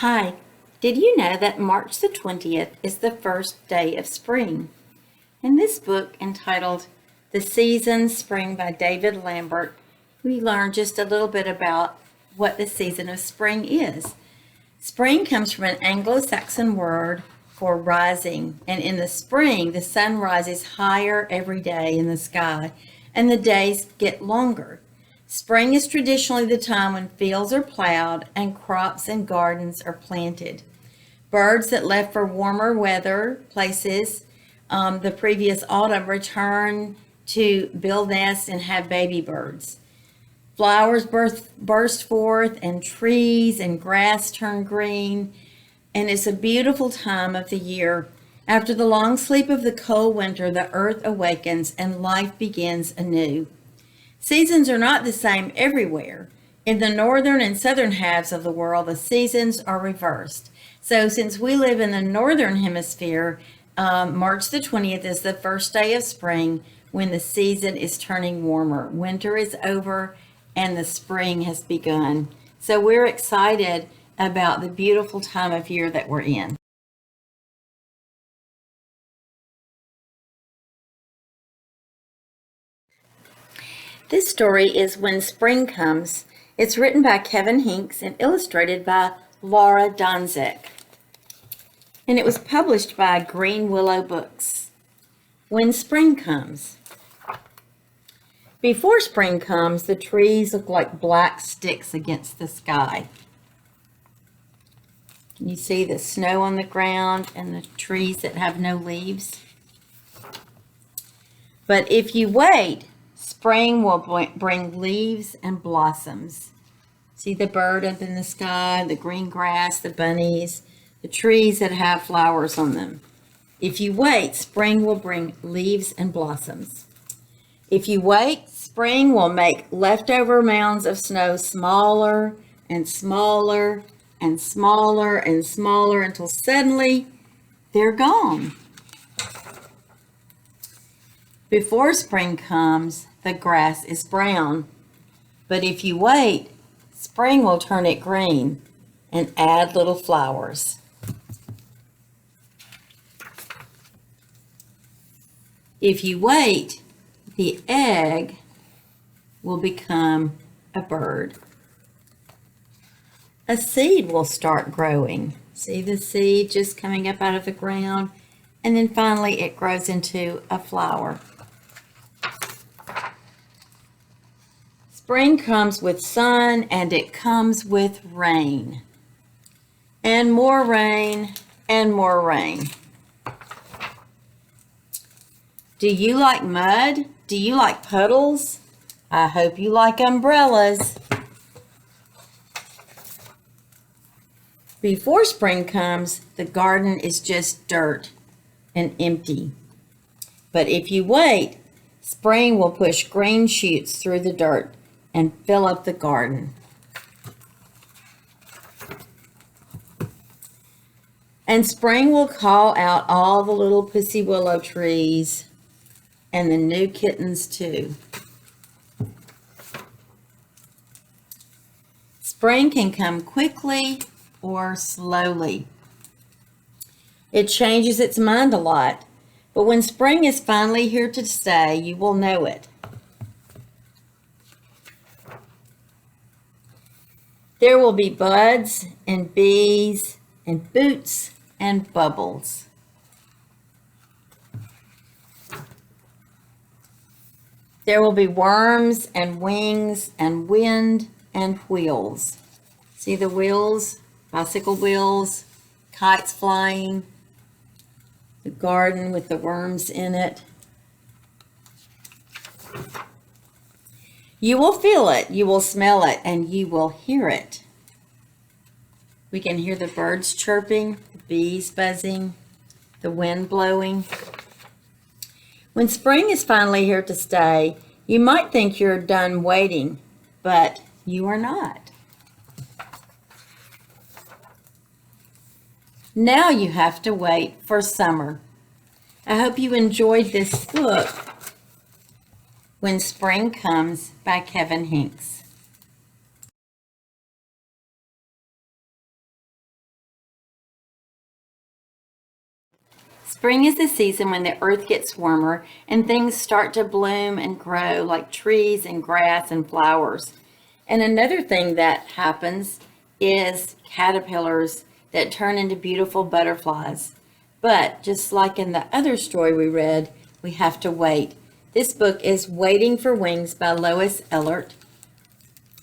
Hi, did you know that March the 20th is the first day of spring? In this book entitled The Season Spring by David Lambert, we learn just a little bit about what the season of spring is. Spring comes from an Anglo-Saxon word for rising, and in the spring, the sun rises higher every day in the sky, and the days get longer. Spring is traditionally the time when fields are plowed and crops and gardens are planted. Birds that left for warmer weather places the previous autumn return to build nests and have baby birds. Flowers burst forth, and trees and grass turn green, and it's a beautiful time of the year. After the long sleep of the cold winter, the earth awakens and life begins anew. Seasons are not the same everywhere. In the northern and southern halves of the world, the seasons are reversed. So since we live in the northern hemisphere, March the 20th is the first day of spring when the season is turning warmer. Winter is over and the spring has begun. So we're excited about the beautiful time of year that we're in. This story is When Spring Comes. It's written by Kevin Henkes and illustrated by Laura Donzek. And it was published by Green Willow Books. When Spring Comes. Before spring comes, the trees look like black sticks against the sky. Can you see the snow on the ground and the trees that have no leaves? But if you wait, spring will bring leaves and blossoms. See the bird up in the sky, the green grass, the bunnies, the trees that have flowers on them. If you wait, spring will bring leaves and blossoms. If you wait, spring will make leftover mounds of snow smaller and smaller and smaller and smaller until suddenly they're gone. Before spring comes, the grass is brown. But if you wait, spring will turn it green and add little flowers. If you wait, the egg will become a bird. A seed will start growing. See the seed just coming up out of the ground? And then finally it grows into a flower. Spring comes with sun and it comes with rain. And more rain and more rain. Do you like mud? Do you like puddles? I hope you like umbrellas. Before spring comes, the garden is just dirt and empty. But if you wait, spring will push green shoots through the dirt and fill up the garden. And spring will call out all the little pussy willow trees and the new kittens too. Spring can come quickly or slowly. It changes its mind a lot, but when spring is finally here to stay, you will know it. There will be buds and bees and boots and bubbles. There will be worms and wings and wind and wheels. See the wheels? Bicycle wheels, kites flying, the garden with the worms in it. You will feel it, you will smell it, and you will hear it. We can hear the birds chirping, the bees buzzing, the wind blowing. When spring is finally here to stay, you might think you're done waiting, but you are not. Now you have to wait for summer. I hope you enjoyed this book, When Spring Comes by Kevin Henkes. Spring is the season when the earth gets warmer and things start to bloom and grow like trees and grass and flowers. And another thing that happens is caterpillars that turn into beautiful butterflies. But just like in the other story we read, we have to wait. This book is Waiting for Wings by Lois Ehlert,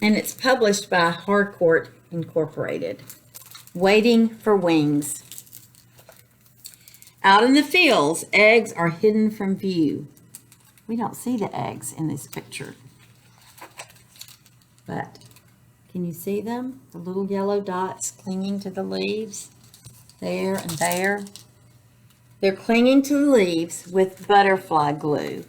and it's published by Harcourt Incorporated. Waiting for Wings. Out in the fields, eggs are hidden from view. We don't see the eggs in this picture, but can you see them? The little yellow dots clinging to the leaves, there and there. They're clinging to the leaves with butterfly glue.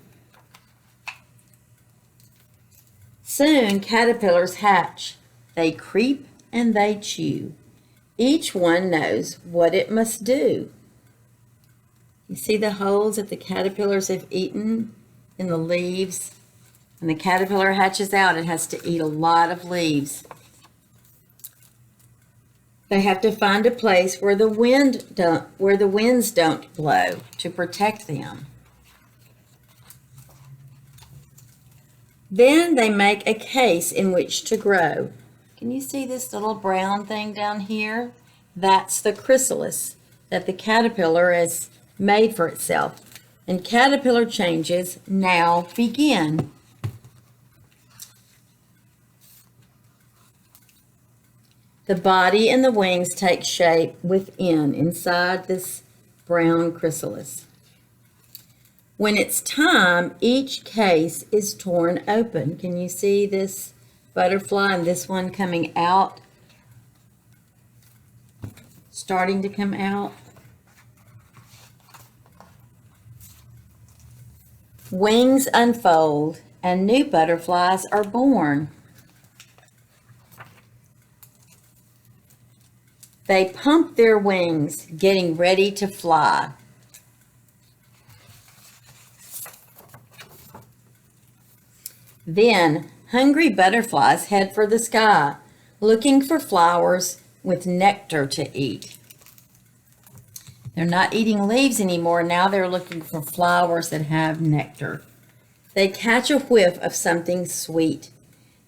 Soon caterpillars hatch. They creep and they chew. Each one knows what it must do. You see the holes that the caterpillars have eaten in the leaves? When the caterpillar hatches out, it has to eat a lot of leaves. They have to find a place where the winds don't blow to protect them. Then they make a case in which to grow. Can you see this little brown thing down here? That's the chrysalis that the caterpillar has made for itself. And caterpillar changes now begin. The body and the wings take shape inside this brown chrysalis. When it's time, each case is torn open. Can you see this butterfly and this one coming out? Starting to come out. Wings unfold and new butterflies are born. They pump their wings, getting ready to fly. Then, hungry butterflies head for the sky, looking for flowers with nectar to eat. They're not eating leaves anymore. Now they're looking for flowers that have nectar. They catch a whiff of something sweet.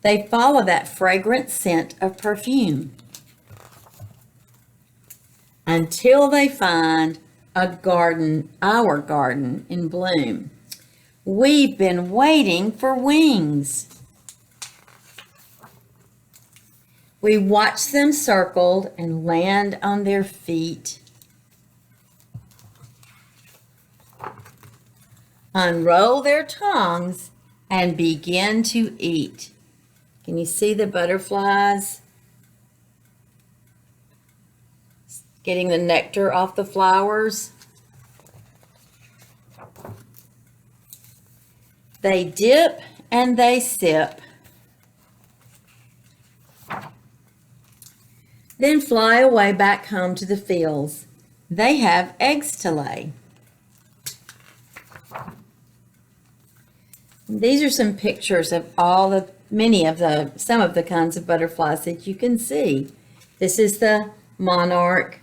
They follow that fragrant scent of perfume until they find a garden, our garden, in bloom. We've been waiting for wings. We watch them circled and land on their feet. Unroll their tongues and begin to eat. Can you see the butterflies getting the nectar off the flowers? They dip and they sip, then fly away back home to the fields. They have eggs to lay. These are some pictures of some of the kinds of butterflies that you can see. This is the monarch.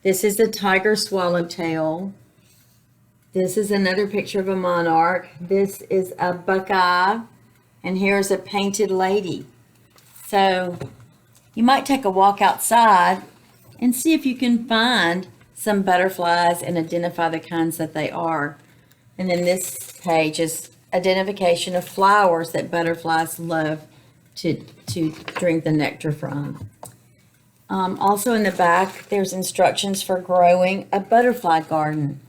This is the tiger swallowtail. This is another picture of a monarch. This is a buckeye. And here's a painted lady. So you might take a walk outside and see if you can find some butterflies and identify the kinds that they are. And then this page is identification of flowers that butterflies love to drink the nectar from. Also in the back, there's instructions for growing a butterfly garden.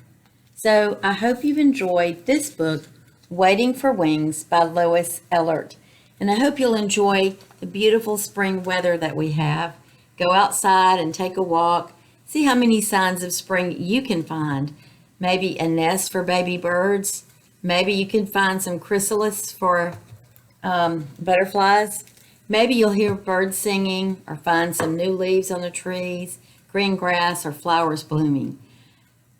So I hope you've enjoyed this book, Waiting for Wings by Lois Ehlert. And I hope you'll enjoy the beautiful spring weather that we have. Go outside and take a walk. See how many signs of spring you can find. Maybe a nest for baby birds. Maybe you can find some chrysalis for butterflies. Maybe you'll hear birds singing or find some new leaves on the trees, green grass, or flowers blooming.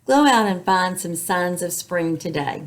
Go out and find some signs of spring today.